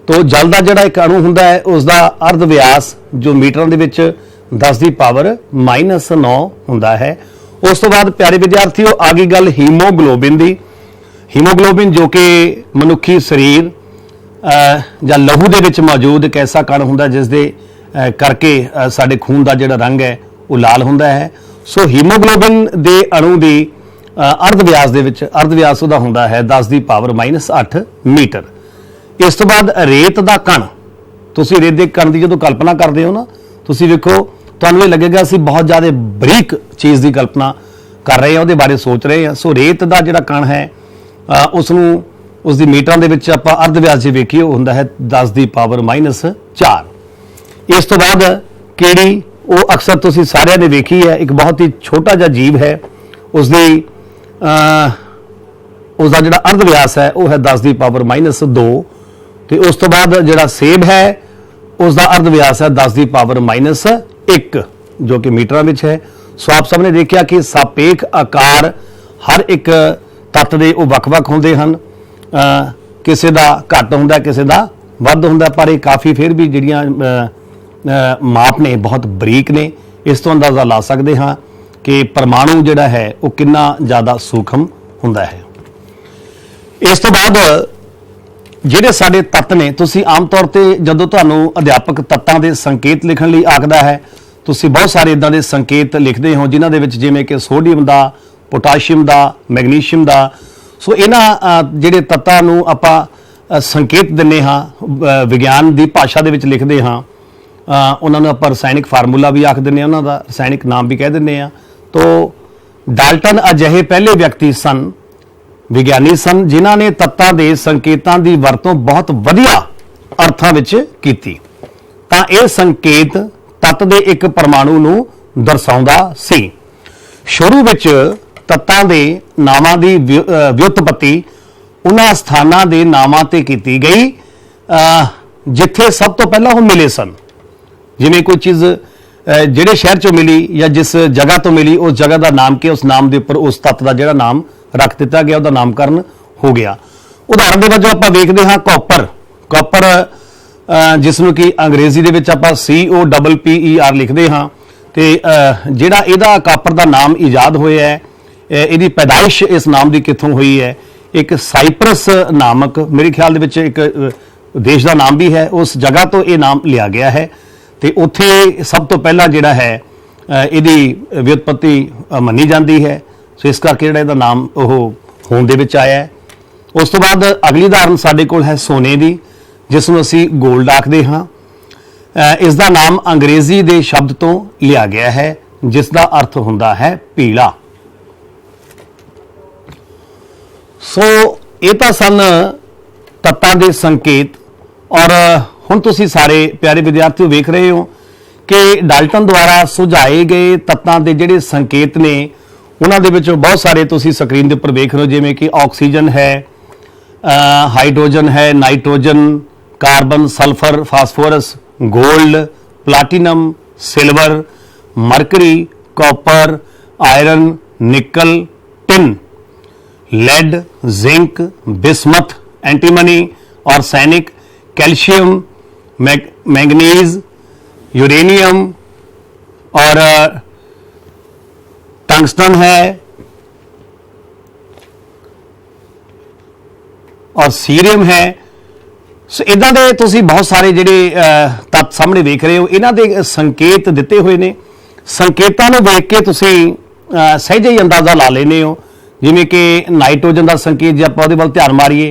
ਤੋ ਜਲ ਦਾ ਜਿਹੜਾ ਇੱਕ ਅਣੂ ਹੁੰਦਾ ਹੈ ਉਸ ਦਾ ਅਰਧ ਵਿਆਸ ਜੋ ਮੀਟਰਾਂ ਦੇ ਵਿੱਚ 10 ਦੀ ਪਾਵਰ -9 ਹੁੰਦਾ ਹੈ। ਉਸ ਤੋਂ ਬਾਅਦ ਪਿਆਰੇ ਵਿਦਿਆਰਥੀਓ ਆ ਗਈ ਗੱਲ ਹੀਮੋਗਲੋਬਿਨ ਦੀ। ਹੀਮੋਗਲੋਬਿਨ ਜੋ ਕਿ ਮਨੁੱਖੀ ਸਰੀਰ ਜਾਂ ਲਹੂ ਦੇ ਵਿੱਚ ਮੌਜੂਦ ਇੱਕ ਐਸਾ ਕਣ ਹੁੰਦਾ ਜਿਸ ਦੇ ਕਰਕੇ ਸਾਡੇ ਖੂਨ ਦਾ ਜਿਹੜਾ ਰੰਗ ਹੈ ਉਹ ਲਾਲ ਹੁੰਦਾ ਹੈ। ਸੋ ਹੀਮੋਗਲੋਬਿਨ ਦੇ ਅਣੂ ਦੀ ਅਰਧ ਵਿਆਸ ਦੇ ਵਿੱਚ ਅਰਧ ਵਿਆਸ ਉਹਦਾ ਹੁੰਦਾ ਹੈ 10 ਦੀ ਪਾਵਰ -8 ਮੀਟਰ। ਇਸ ਤੋਂ ਬਾਅਦ ਰੇਤ ਦਾ ਕਣ। ਤੁਸੀਂ ਰੇਤ ਦੇ ਕਣ ਦੀ ਜਦੋਂ ਕਲਪਨਾ ਕਰਦੇ ਹੋ ਨਾ, ਤੁਸੀਂ ਵੇਖੋ ਤੁਹਾਨੂੰ ਇਹ ਲੱਗੇਗਾ ਅਸੀਂ ਬਹੁਤ ਜ਼ਿਆਦਾ ਬਰੀਕ ਚੀਜ਼ ਦੀ ਕਲਪਨਾ ਕਰ ਰਹੇ ਹਾਂ, ਉਹਦੇ ਬਾਰੇ ਸੋਚ ਰਹੇ ਹਾਂ। ਸੋ ਰੇਤ ਦਾ ਜਿਹੜਾ ਕਣ ਹੈ ਉਸ ਦੀ ਮੀਟਰਾਂ ਦੇ ਵਿੱਚ ਆਪਾਂ ਅਰਧ ਵਿਆਸ ਜੇ ਵੇਖੀਏ ਉਹ ਹੁੰਦਾ ਹੈ 10 ਦੀ ਪਾਵਰ -4। ਇਸ ਤੋਂ ਬਾਅਦ ਕੀੜੀ, ਉਹ ਅਕਸਰ ਤੁਸੀਂ ਸਾਰਿਆਂ ਨੇ ਵੇਖੀ ਹੈ, ਇੱਕ ਬਹੁਤ ਹੀ ਛੋਟਾ ਜਿਹਾ ਜੀਵ ਹੈ। ਉਸ ਦਾ ਜਿਹੜਾ ਅਰਧ ਵਿਆਸ ਹੈ ਉਹ ਹੈ 10 ਦੀ ਪਾਵਰ -2। ਤੇ ਉਸ ਤੋਂ ਬਾਅਦ ਜਿਹੜਾ ਸੇਬ ਹੈ ਉਸ ਦਾ ਅਰਧ ਵਿਆਸ ਹੈ 10 ਦੀ ਪਾਵਰ -1 ਜੋ ਕਿ ਮੀਟਰਾਂ ਵਿੱਚ ਹੈ। ਸੋ ਆਪ ਸਭ ਨੇ ਦੇਖਿਆ ਕਿ ਸਾਪੇਖ ਆਕਾਰ ਹਰ ਇੱਕ ਤੱਤ ਦੇ ਉਹ ਵੱਖ-ਵੱਖ ਹੁੰਦੇ ਹਨ। ਕਿਸੇ ਦਾ ਘੱਟ ਹੁੰਦਾ, ਕਿਸੇ ਦਾ ਵੱਧ ਹੁੰਦਾ, ਪਰ ਇਹ ਕਾਫੀ ਫਿਰ ਵੀ ਜਿਹੜੀਆਂ ਮਾਪ ਨੇ ਬਹੁਤ ਬਰੀਕ ਨੇ। ਇਸ ਤੋਂ ਅੰਦਾਜ਼ਾ ਲਾ ਸਕਦੇ ਹਾਂ ਕਿ ਪਰਮਾਣੂ ਜਿਹੜਾ ਹੈ ਉਹ ਕਿੰਨਾ ਜ਼ਿਆਦਾ ਸੂਖਮ ਹੁੰਦਾ ਹੈ। ਇਸ ਤੋਂ ਬਾਅਦ ਜਿਹੜੇ ਸਾਡੇ ਤੱਤ ਨੇ, ਤੁਸੀਂ ਆਮ ਤੌਰ ਤੇ ਜਦੋਂ ਤੁਹਾਨੂੰ ਅਧਿਆਪਕ ਤੱਤਾਂ ਦੇ ਸੰਕੇਤ ਲਿਖਣ ਲਈ ਆਖਦਾ ਹੈ, ਤੁਸੀਂ ਬਹੁਤ ਸਾਰੇ ਇਦਾਂ ਦੇ ਸੰਕੇਤ ਲਿਖਦੇ ਹੋ ਜਿਨ੍ਹਾਂ ਦੇ ਵਿੱਚ ਜਿਵੇਂ ਕਿ ਸੋਡੀਅਮ ਦਾ, ਪੋਟਾਸ਼ੀਅਮ ਦਾ, ਮੈਗਨੀਸ਼ੀਅਮ ਦਾ। ਸੋ ਇਹਨਾਂ ਜਿਹੜੇ ਤੱਤਾਂ ਨੂੰ ਆਪਾਂ ਸੰਕੇਤ ਦਿੰਦੇ ਹਾਂ, ਵਿਗਿਆਨ ਦੀ ਭਾਸ਼ਾ ਦੇ ਵਿੱਚ ਲਿਖਦੇ ਹਾਂ। ਉਹਨਾਂ ਨੂੰ ਆਪਾਂ ਰਸਾਇਣਿਕ ਫਾਰਮੂਲਾ ਵੀ ਆਖ ਦਿੰਦੇ ਹਾਂ, ਉਹਨਾਂ ਦਾ ਰਸਾਇਣਿਕ ਨਾਮ ਵੀ ਕਹਿ ਦਿੰਦੇ ਹਾਂ। ਤੋ ਡਾਲਟਨ ਅਜਿਹੇ ਪਹਿਲੇ ਵਿਅਕਤੀ ਸਨ, ਵਿਗਿਆਨੀ ਸਨ, ਜਿਨ੍ਹਾਂ ਨੇ ਤੱਤਾਂ ਦੇ ਸੰਕੇਤਾਂ ਦੀ ਵਰਤੋਂ ਬਹੁਤ ਵਧੀਆ ਅਰਥਾਂ ਵਿੱਚ ਕੀਤੀ। ਤਾਂ ਇਹ ਸੰਕੇਤ ਤੱਤ ਦੇ ਇੱਕ ਪਰਮਾਣੂ ਨੂੰ ਦਰਸਾਉਂਦਾ ਸੀ। ਸ਼ੁਰੂ ਵਿੱਚ ਤੱਤਾਂ ਦੇ ਨਾਮਾਂ ਦੀ ਵਿਉਤਪੱਤੀ ਉਹਨਾਂ ਸਥਾਨਾਂ ਦੇ ਨਾਮਾਂ ਤੇ ਕੀਤੀ ਗਈ ਜਿੱਥੇ ਸਭ ਤੋਂ ਪਹਿਲਾਂ ਉਹ ਮਿਲੇ ਸਨ। ਜਿਵੇਂ ਕੋਈ ਚੀਜ਼ ਜਿਹੜੇ ਸ਼ਹਿਰ ਚੋਂ ਮਿਲੀ ਜਾਂ ਜਿਸ ਜਗ੍ਹਾ ਤੋਂ ਮਿਲੀ, ਉਸ ਜਗ੍ਹਾ ਦਾ ਨਾਮ ਕਿ ਉਸ ਨਾਮ ਦੇ ਉੱਪਰ ਉਸ ਤੱਤ ਦਾ ਜਿਹੜਾ ਨਾਮ ਰੱਖ ਦਿੱਤਾ ਗਿਆ, ਉਹਦਾ ਨਾਮਕਰਨ ਹੋ ਗਿਆ। ਉਦਾਹਰਨ ਦੇ ਵਜੋਂ ਆਪਾਂ ਵੇਖਦੇ ਹਾਂ ਕਾਪਰ ਜਿਸ ਨੂੰ ਕਿ ਅੰਗਰੇਜ਼ੀ ਦੇ ਵਿੱਚ ਆਪਾਂ COPPER ਲਿਖਦੇ ਹਾਂ। ਤੇ ਜਿਹੜਾ ਇਹਦਾ ਕਾਪਰ ਦਾ ਨਾਮ ਇਜਾਦ ਹੋਇਆ ਹੈ, ਇਹਦੀ ਪੈਦਾਇਸ਼ ਇਸ ਨਾਮ ਦੀ ਕਿੱਥੋਂ ਹੋਈ ਹੈ? ਇੱਕ ਸਾਈਪਰਸ ਨਾਮਕ, ਮੇਰੇ ਖਿਆਲ ਦੇ ਵਿੱਚ ਇੱਕ ਦੇਸ਼ ਦਾ ਨਾਮ ਵੀ ਹੈ, ਉਸ ਜਗ੍ਹਾ ਤੋਂ ਇਹ ਨਾਮ ਲਿਆ ਗਿਆ ਹੈ। ਤੇ ਉੱਥੇ ਸਭ ਤੋਂ ਪਹਿਲਾਂ ਜਿਹੜਾ ਹੈ ਇਹਦੀ ਵਿਉਤਪੱਤੀ ਮੰਨੀ ਜਾਂਦੀ ਹੈ। ਸੋ ਇਸ ਕਰਕੇ ਜਿਹੜਾ ਇਹਦਾ ਨਾਮ ਉਹ ਹੋਂਦ ਦੇ ਵਿੱਚ ਆਇਆ ਹੈ। ਉਸ ਤੋਂ ਬਾਅਦ ਅਗਲੀ ਉਦਾਹਰਨ ਸਾਡੇ ਕੋਲ ਹੈ ਸੋਨੇ ਦੀ, ਜਿਸ ਨੂੰ ਅਸੀਂ 골ਡ ਆਖਦੇ ਹਾਂ। ਇਸ ਦਾ ਨਾਮ ਅੰਗਰੇਜ਼ੀ ਦੇ ਸ਼ਬਦ ਤੋਂ ਲਿਆ ਗਿਆ ਹੈ ਜਿਸ ਦਾ ਅਰਥ ਹੁੰਦਾ ਹੈ ਪੀਲਾ। ਸੋ ਇਹ ਤਾਂ ਸਨ ਤੱਤਾਂ ਦੇ ਸੰਕੇਤ। ਔਰ ਹੁਣ ਤੁਸੀਂ ਸਾਰੇ ਪਿਆਰੇ ਵਿਦਿਆਰਥੀਓ ਵੇਖ ਰਹੇ ਹੋ ਕਿ ਡਾਲਟਨ ਦੁਆਰਾ ਸੁਝਾਏ ਗਏ ਤੱਤਾਂ ਦੇ ਜਿਹੜੇ ਸੰਕੇਤ ਨੇ, ਉਹਨਾਂ ਦੇ ਵਿੱਚੋਂ ਬਹੁਤ ਸਾਰੇ ਤੁਸੀਂ ਸਕਰੀਨ ਦੇ ਉੱਪਰ ਵੇਖ ਰਹੇ ਹੋ, ਜਿਵੇਂ ਕਿ ਆਕਸੀਜਨ ਹੈ, ਹਾਈਡਰੋਜਨ ਹੈ, nitrogen, carbon, sulphur, phosphorus, gold, platinum, silver, mercury, copper, iron, nickel, tin, lead, zinc, bismuth, antimony, arsenic, calcium, manganese, uranium और टंगस्टन है और सीरियम है। सो इदां दे तुसीं बहुत सारे जिहड़े तत्त सामने वेख रहे हो, इन्हां दे संकेत दिते हुए ने। संकेतां नूं वेख के तुसीं सहजे ही अंदाजा ला लेने हो। जिवें कि नाइट्रोजन का संकेत जे आपां उहदे वल ध्यान मारीए,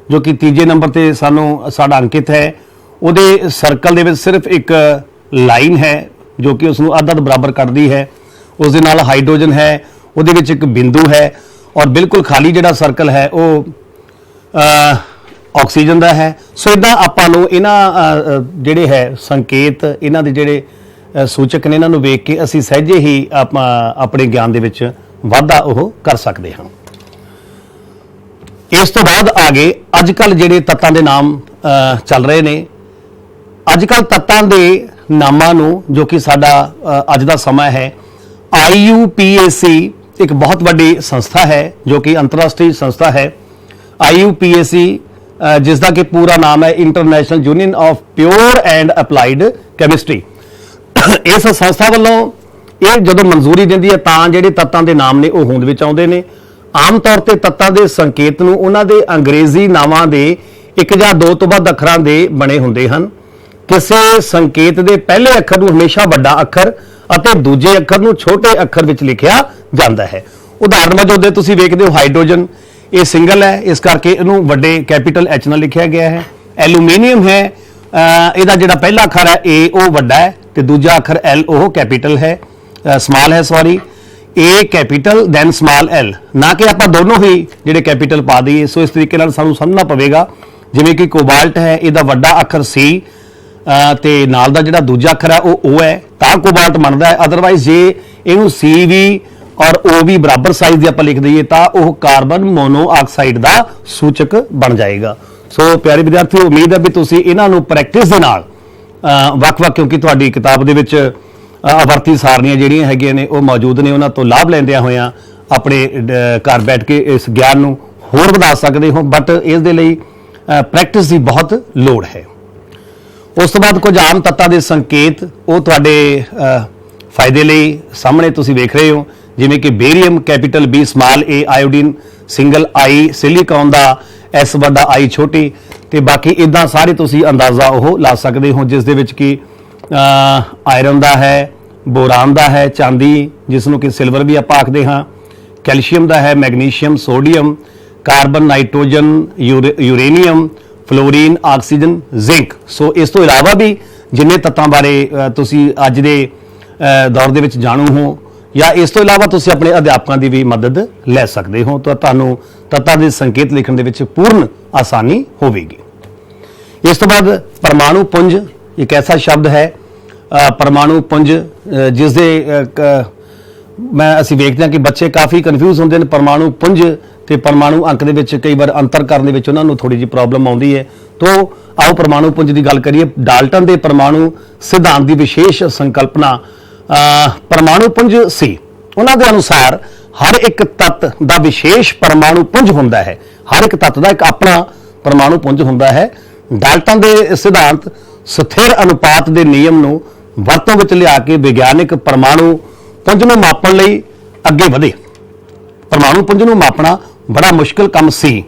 जो कि तीजे नंबर ते सानूं साडा अंकित है, उहदे सर्कल दे विच सिर्फ एक लाइन है जो कि उसनूं अद्ध बराबर करदी है। उस दे नाल हाइड्रोजन है, उहदे विच एक बिंदु है और बिल्कुल खाली जिहड़ा सर्कल है वो ऑक्सीजन का है। सो इदां आपां नूं इन्हां जिहड़े है संकेत, इन्हां दे जिहड़े सूचक ने, इन्हां नूं वेख के असीं सहजे ही आपां अपने ज्ञान दे विच वाधा ओह कर सकते हैं। इस तो बाद आगे अजकल जिहड़े तत्तां दे नाम चल रहे ने, अजकल तत्तां दे नामां नूं जो कि साडा अज दा समा है, IUPAC एक बहुत बड़ी संस्था है जो कि अंतरराष्ट्रीय संस्था है। IUPAC जिसका कि पूरा नाम है international union of pure and applied chemistry. इस संस्था वालों ये जो मंजूरी देंदी है तां जिहड़े तत्तां दे नाम ने वो होंद विच आउंदे ने। आम तौर पर तत्तां दे संकेत नूं उन्हां दे अंग्रेजी नामां दे एक जां दो तो वध अखरां दे बने हुंदे हन। किसी संकेत दे पहले अखर नूं हमेशा वड्डा अखर अते दूजे अखर नूं छोटे अखर विच लिखिया जांदा है। उदाहरण वजों तुसीं वेखदे हो हाइड्रोजन, ये सिंगल है, इस करके इहनूं वड्डे कैपीटल H नाल लिखिया गया है। एल्यूमीनियम है, इहदा जिहड़ा पहला अखर है A वो वड्डा है ते दूजा अखर L वो कैपीटल है, स्मॉल है, sorry, A capital then small L, ना कि आप दोनों ही जिहड़े कैपीटल पा दईए। सो इस तरीके नाल सानूं समझना पवेगा। जिवें कि कोबाल्ट है, इहदा वड्डा अखर C ते नाल दा जिहड़ा दूजा अखर है वो O है, तां कोबाल्ट बनदा है। अदरवाइज जे इहनूं C भी और O भी बराबर साइज दी आपां लिख दईए तां ओह कार्बन मोनोआक्साइड दा सूचक बन जाएगा। सो प्यारे विद्यार्थियों, उम्मीद है भी तुसीं इन्हां नूं प्रैक्टिस दे नाल वख-वख, क्योंकि तुहाडी किताब दे विच ਆਵਰਤੀ ਸਾਰਣੀਆਂ ਜਿਹੜੀਆਂ ਹੈਗੀਆਂ ਨੇ ਉਹ ਮੌਜੂਦ ਨੇ, ਉਹਨਾਂ ਤੋਂ ਲਾਭ ਲੈਂਦਿਆਂ ਹੋਇਆਂ ਆਪਣੇ ਘਰ ਬੈਠ ਕੇ ਇਸ ਗਿਆਨ ਨੂੰ ਹੋਰ ਵਧਾ ਸਕਦੇ ਹੋ, ਬਟ ਇਸ ਦੇ ਲਈ ਪ੍ਰੈਕਟਿਸ ਦੀ ਬਹੁਤ ਲੋੜ ਹੈ। ਉਸ ਤੋਂ ਬਾਅਦ ਕੁਝ ਆਮ ਤੱਤਾਂ ਦੇ ਸੰਕੇਤ ਉਹ ਤੁਹਾਡੇ ਫਾਇਦੇ ਲਈ ਸਾਹਮਣੇ ਤੁਸੀਂ ਵੇਖ ਰਹੇ ਹੋ, ਜਿਵੇਂ ਕਿ barium capital B small A, iodine single I, silicon ਦਾ S ਵੱਡਾ I ਛੋਟੀ, ਤੇ ਬਾਕੀ ਇਦਾਂ ਸਾਰੇ ਤੁਸੀਂ ਅੰਦਾਜ਼ਾ ਉਹ ਲਾ ਸਕਦੇ ਹੋ, ਜਿਸ ਦੇ ਵਿੱਚ ਕਿ ਆਇਰਨ ਦਾ ਹੈ, ਬੋਰਾਨ ਦਾ ਹੈ, ਚਾਂਦੀ ਜਿਸ ਨੂੰ ਕਿ ਸਿਲਵਰ ਵੀ ਆਪਾਂ ਆਖਦੇ ਹਾਂ, ਕੈਲਸ਼ੀਅਮ ਦਾ ਹੈ, magnesium, sodium, carbon, nitrogen, uranium, fluorine, oxygen, zinc. So ਇਸ ਤੋਂ ਇਲਾਵਾ ਵੀ ਜਿੰਨੇ ਤੱਤਾਂ ਬਾਰੇ ਤੁਸੀਂ ਅੱਜ ਦੇ ਦੌਰ ਦੇ ਵਿੱਚ ਜਾਣੂ ਹੋ, ਜਾਂ ਇਸ ਤੋਂ ਇਲਾਵਾ ਤੁਸੀਂ ਆਪਣੇ ਅਧਿਆਪਕਾਂ ਦੀ ਵੀ ਮਦਦ ਲੈ ਸਕਦੇ ਹੋ, ਤਾਂ ਤੁਹਾਨੂੰ ਤੱਤਾਂ ਦੇ ਸੰਕੇਤ ਲਿਖਣ ਦੇ ਵਿੱਚ ਪੂਰਨ ਆਸਾਨੀ ਹੋਵੇਗੀ। ਇਸ ਤੋਂ ਬਾਅਦ ਪਰਮਾਣੂ ਪੁੰਜ ਇੱਕ ਐਸਾ ਸ਼ਬਦ ਹੈ, ਪਰਮਾਣੂ ਪੁੰਜ ਜਿਸ ਦੇ ਅਸੀਂ ਵੇਖਦੇ ਹਾਂ ਕਿ ਬੱਚੇ ਕਾਫੀ ਕਨਫਿਊਜ਼ ਹੁੰਦੇ ਨੇ ਪਰਮਾਣੂ ਪੁੰਜ ਤੇ ਪਰਮਾਣੂ ਅੰਕ ਦੇ ਵਿੱਚ, ਕਈ ਵਾਰ ਅੰਤਰ ਕਰਨ ਦੇ ਵਿੱਚ ਉਹਨਾਂ ਨੂੰ ਥੋੜੀ ਜਿਹੀ ਪ੍ਰੋਬਲਮ ਆਉਂਦੀ ਹੈ। ਤੋਂ ਆਓ ਪਰਮਾਣੂ ਪੁੰਜ ਦੀ ਗੱਲ ਕਰੀਏ। ਡਾਲਟਨ ਦੇ ਪਰਮਾਣੂ ਸਿਧਾਂਤ ਦੀ ਵਿਸ਼ੇਸ਼ ਸੰਕਲਪਨਾ ਪਰਮਾਣੂ ਪੁੰਜ ਸੀ। ਉਹਨਾਂ ਦੇ ਅਨੁਸਾਰ ਹਰ ਇੱਕ ਤੱਤ ਦਾ ਵਿਸ਼ੇਸ਼ ਪਰਮਾਣੂ ਪੁੰਜ ਹੁੰਦਾ ਹੈ, ਹਰ ਇੱਕ ਤੱਤ ਦਾ ਇੱਕ ਆਪਣਾ ਪਰਮਾਣੂ ਪੁੰਜ ਹੁੰਦਾ ਹੈ। ਡਾਲਟਨ ਦੇ ਸਿਧਾਂਤ ਸਥਿਰ ਅਨੁਪਾਤ ਦੇ ਨਿਯਮ ਨੂੰ ਵਰਤੋਂ ਵਿੱਚ ਲਿਆ ਕੇ ਵਿਗਿਆਨਿਕ ਪਰਮਾਣੂ ਪੁੰਜ ਨੂੰ ਮਾਪਣ ਲਈ ਅੱਗੇ ਵਧੇ। ਪਰਮਾਣੂ ਪੁੰਜ ਨੂੰ ਮਾਪਣਾ ਬੜਾ ਮੁਸ਼ਕਲ ਕੰਮ ਸੀ,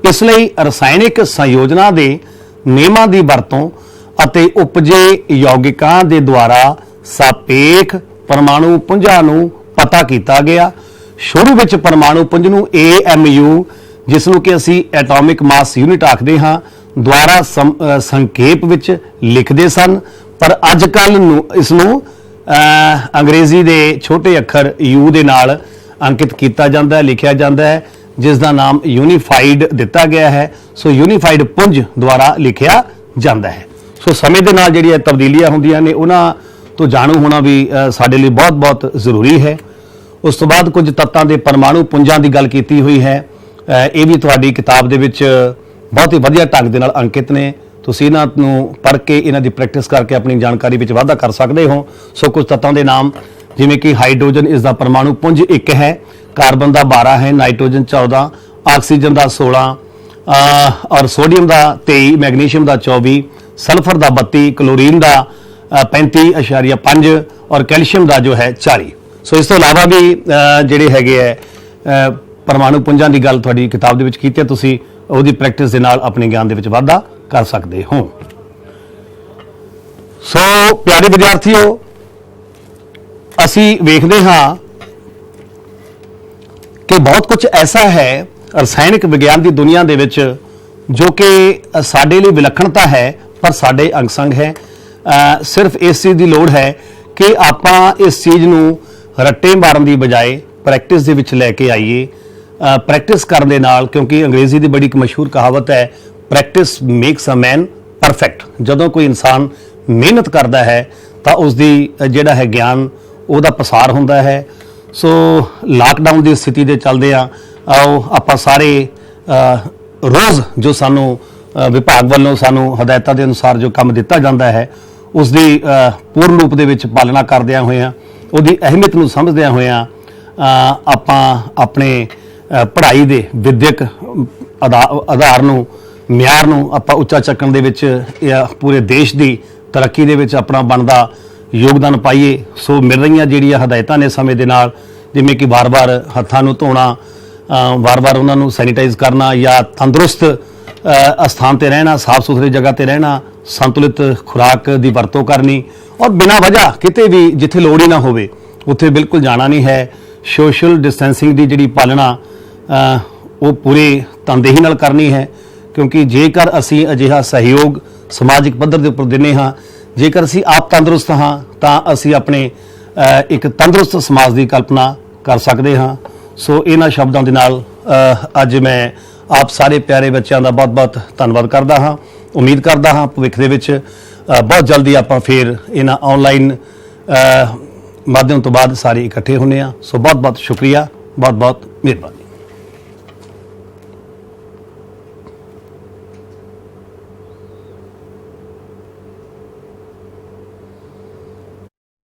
ਇਸ ਲਈ ਰਸਾਇਣਿਕ ਸੰਯੋਜਨਾਂ ਦੇ ਨਿਯਮਾਂ ਦੀ ਵਰਤੋਂ ਅਤੇ ਉਪਜੇ ਯੌਗਿਕਾਂ ਦੇ ਦੁਆਰਾ ਸਾਪੇਖ ਪਰਮਾਣੂ ਪੁੰਜਾਂ ਨੂੰ ਪਤਾ ਕੀਤਾ ਗਿਆ। ਸ਼ੁਰੂ ਵਿੱਚ ਪਰਮਾਣੂ ਪੁੰਜ ਨੂੰ AMU, ਜਿਸ ਨੂੰ ਕਿ ਅਸੀਂ ਐਟੋਮਿਕ ਮਾਸ ਯੂਨਿਟ ਆਖਦੇ ਹਾਂ, ਦੁਆਰਾ ਸੰਖੇਪ ਵਿੱਚ ਲਿਖਦੇ ਸਨ, ਪਰ ਅੱਜ ਕੱਲ੍ਹ ਨੂੰ ਇਸ ਨੂੰ ਅੰਗਰੇਜ਼ੀ ਦੇ ਛੋਟੇ ਅੱਖਰ U ਦੇ ਨਾਲ ਅੰਕਿਤ ਕੀਤਾ ਜਾਂਦਾ ਹੈ, ਲਿਖਿਆ ਜਾਂਦਾ ਹੈ, ਜਿਸ ਦਾ ਨਾਮ ਯੂਨੀਫਾਈਡ ਦਿੱਤਾ ਗਿਆ ਹੈ। ਸੋ ਯੂਨੀਫਾਈਡ ਪੁੰਜ ਦੁਆਰਾ ਲਿਖਿਆ ਜਾਂਦਾ ਹੈ। ਸੋ ਸਮੇਂ ਦੇ ਨਾਲ ਜਿਹੜੀਆਂ ਤਬਦੀਲੀਆਂ ਹੁੰਦੀਆਂ ਨੇ ਉਹਨਾਂ ਤੋਂ ਜਾਣੂ ਹੋਣਾ ਵੀ ਸਾਡੇ ਲਈ ਬਹੁਤ ਬਹੁਤ ਜ਼ਰੂਰੀ ਹੈ। ਉਸ ਤੋਂ ਬਾਅਦ ਕੁਝ ਤੱਤਾਂ ਦੇ ਪਰਮਾਣੂ ਪੁੰਜਾਂ ਦੀ ਗੱਲ ਕੀਤੀ ਹੋਈ ਹੈ, ਇਹ ਵੀ ਤੁਹਾਡੀ ਕਿਤਾਬ ਦੇ ਵਿੱਚ ਬਹੁਤ ਹੀ ਵਧੀਆ ਢੰਗ ਦੇ ਨਾਲ ਅੰਕਿਤ ਨੇ। ਤੁਸੀਂ ਇਹਨਾਂ ਨੂੰ ਪੜ੍ਹ ਕੇ ਇਹਨਾਂ ਦੀ ਪ੍ਰੈਕਟਿਸ ਕਰਕੇ ਆਪਣੀ ਜਾਣਕਾਰੀ ਵਿੱਚ ਵਾਧਾ ਕਰ ਸਕਦੇ ਹੋ। ਸੋ ਕੁਝ ਤੱਤਾਂ ਦੇ ਨਾਮ, ਜਿਵੇਂ ਕਿ ਹਾਈਡਰੋਜਨ ਇਸ ਦਾ ਪਰਮਾਣੂ ਪੁੰਜ 1 ਹੈ, ਕਾਰਬਨ ਦਾ 12 ਹੈ, ਨਾਈਟ੍ਰੋਜਨ 14, ਆਕਸੀਜਨ ਦਾ 16 ਔਰ ਸੋਡੀਅਮ ਦਾ 23, ਮੈਗਨੀਸ਼ੀਅਮ ਦਾ 24, ਸਲਫਰ ਦਾ 32, ਕਲੋਰੀਨ ਦਾ 35.5 ਔਰ ਕੈਲਸ਼ੀਅਮ ਦਾ ਜੋ ਹੈ 40। ਸੋ ਇਸ ਤੋਂ ਇਲਾਵਾ ਵੀ ਜਿਹੜੇ ਹੈਗੇ ਹੈ ਪਰਮਾਣੂ ਪੁੰਜਾਂ ਦੀ ਗੱਲ ਤੁਹਾਡੀ ਕਿਤਾਬ ਦੇ ਵਿੱਚ ਕੀਤੀ ਹੈ, ਤੁਸੀਂ ਉਹਦੀ ਪ੍ਰੈਕਟਿਸ ਦੇ ਨਾਲ ਆਪਣੇ ਗਿਆਨ ਦੇ ਵਿੱਚ ਵਾਧਾ ਕਰ ਸਕਦੇ ਹੋ। ਸੋ ਪਿਆਰੇ ਵਿਦਿਆਰਥੀਓ, ਅਸੀਂ ਵੇਖਦੇ ਹਾਂ ਕਿ ਬਹੁਤ ਕੁਝ ਐਸਾ ਹੈ ਰਸਾਇਣਿਕ ਵਿਗਿਆਨ ਦੀ ਦੁਨੀਆ ਦੇ ਵਿੱਚ ਜੋ ਕਿ ਸਾਡੇ ਲਈ ਵਿਲੱਖਣਤਾ ਹੈ, ਪਰ ਸਾਡੇ ਅੰਗ ਸੰਗ ਹੈ। ਸਿਰਫ ਇਸ ਚੀਜ਼ ਦੀ ਲੋੜ ਹੈ ਕਿ ਆਪਾਂ ਇਸ ਚੀਜ਼ ਨੂੰ ਰੱਟੇ ਮਾਰਨ ਦੀ ਬਜਾਏ ਪ੍ਰੈਕਟਿਸ ਦੇ ਵਿੱਚ ਲੈ ਕੇ ਆਈਏ। ਪ੍ਰੈਕਟਿਸ ਕਰਨ ਦੇ ਨਾਲ, ਕਿਉਂਕਿ ਅੰਗਰੇਜ਼ੀ ਦੀ ਬੜੀ ਇੱਕ ਮਸ਼ਹੂਰ ਕਹਾਵਤ ਹੈ, practice makes a man perfect. ਜਦੋਂ ਕੋਈ ਇਨਸਾਨ ਮਿਹਨਤ ਕਰਦਾ ਹੈ ਤਾਂ ਉਸ ਦੀ ਜਿਹੜਾ ਹੈ ਗਿਆਨ ਉਹਦਾ ਪਸਾਰ ਹੁੰਦਾ ਹੈ। ਸੋ ਲਾਕਡਾਊਨ ਦੀ ਸਥਿਤੀ ਦੇ ਚੱਲਦੇ ਆ, ਆਓ ਆਪਾਂ ਸਾਰੇ ਰੋਜ਼ ਜੋ ਸਾਨੂੰ ਵਿਭਾਗ ਵੱਲੋਂ ਸਾਨੂੰ ਹਦਾਇਤਾਂ ਦੇ ਅਨੁਸਾਰ ਜੋ ਕੰਮ ਦਿੱਤਾ ਜਾਂਦਾ ਹੈ ਉਸ ਦੀ ਪੂਰਨ ਰੂਪ ਦੇ ਵਿੱਚ ਪਾਲਣਾ ਕਰਦਿਆਂ ਹੋਇਆਂ, ਉਹਦੀ ਅਹਿਮੀਅਤ ਨੂੰ ਸਮਝਦਿਆਂ ਹੋਇਆਂ ਆਪਾਂ ਆਪਣੇ ਪੜ੍ਹਾਈ ਦੇ ਵਿਦਿਅਕ ਆਧਾਰ ਨੂੰ, ਮਿਆਰ ਨੂੰ ਆਪਾਂ ਉੱਚਾ ਚੱਕਣ ਦੇ ਵਿੱਚ, ਪੂਰੇ ਦੇਸ਼ ਦੀ ਤਰੱਕੀ ਦੇ ਵਿੱਚ ਆਪਣਾ ਬਣਦਾ ਯੋਗਦਾਨ ਪਾਈਏ। ਸੋ ਮਿਲ ਰਹੀਆਂ ਜਿਹੜੀਆਂ ਹਦਾਇਤਾਂ ਨੇ ਸਮੇਂ ਦੇ ਨਾਲ, ਜਿਵੇਂ ਕਿ ਵਾਰ-ਵਾਰ ਹੱਥਾਂ ਨੂੰ ਧੋਣਾ, ਵਾਰ-ਵਾਰ ਉਹਨਾਂ ਨੂੰ ਸੈਨੀਟਾਈਜ਼ ਕਰਨਾ, ਜਾਂ ਤੰਦਰੁਸਤ ਅਸਥਾਨ ਤੇ ਰਹਿਣਾ, ਸਾਫ਼ ਸੁਥਰੀ ਜਗ੍ਹਾ ਤੇ ਰਹਿਣਾ, ਸੰਤੁਲਿਤ ਖੁਰਾਕ ਦੀ ਵਰਤੋਂ ਕਰਨੀ, ਔਰ ਬਿਨਾਂ ਵਜ੍ਹਾ ਕਿਤੇ ਵੀ ਜਿੱਥੇ ਲੋੜ ਹੀ ਨਾ ਹੋਵੇ ਉੱਥੇ ਬਿਲਕੁਲ ਜਾਣਾ ਨਹੀਂ ਹੈ। ਸੋਸ਼ਲ ਡਿਸਟੈਂਸਿੰਗ ਦੀ ਜਿਹੜੀ ਪਾਲਣਾ ਉਹ ਪੂਰੇ ਤਨਦੇਹੀ ਨਾਲ ਕਰਨੀ ਹੈ, ਕਿਉਂਕਿ ਜੇਕਰ ਅਸੀਂ ਅਜਿਹਾ ਸਹਿਯੋਗ ਸਮਾਜਿਕ ਪੱਧਰ ਦੇ ਉੱਪਰ ਦਿੰਦੇ ਹਾਂ, ਜੇਕਰ ਅਸੀਂ ਆਪ ਤੰਦਰੁਸਤ ਹਾਂ ਤਾਂ ਅਸੀਂ ਆਪਣੇ ਇੱਕ ਤੰਦਰੁਸਤ ਸਮਾਜ ਦੀ ਕਲਪਨਾ ਕਰ ਸਕਦੇ ਹਾਂ। ਸੋ ਇਹਨਾਂ ਸ਼ਬਦਾਂ ਦੇ ਨਾਲ ਅੱਜ ਮੈਂ ਆਪ ਸਾਰੇ ਪਿਆਰੇ ਬੱਚਿਆਂ ਦਾ ਬਹੁਤ-ਬਹੁਤ ਧੰਨਵਾਦ ਕਰਦਾ ਹਾਂ। ਉਮੀਦ ਕਰਦਾ ਹਾਂ ਭਵਿੱਖ ਦੇ ਵਿੱਚ ਬਹੁਤ ਜਲਦੀ ਆਪਾਂ ਫਿਰ ਇਹਨਾਂ ਆਨਲਾਈਨ ਮਾਧਿਅਮ ਤੋਂ ਬਾਅਦ ਸਾਰੇ ਇਕੱਠੇ ਹੁੰਦੇ ਹਾਂ। ਸੋ ਬਹੁਤ-ਬਹੁਤ ਸ਼ੁਕਰੀਆ, ਬਹੁਤ-ਬਹੁਤ ਮਿਹਰਬਾਨੀ।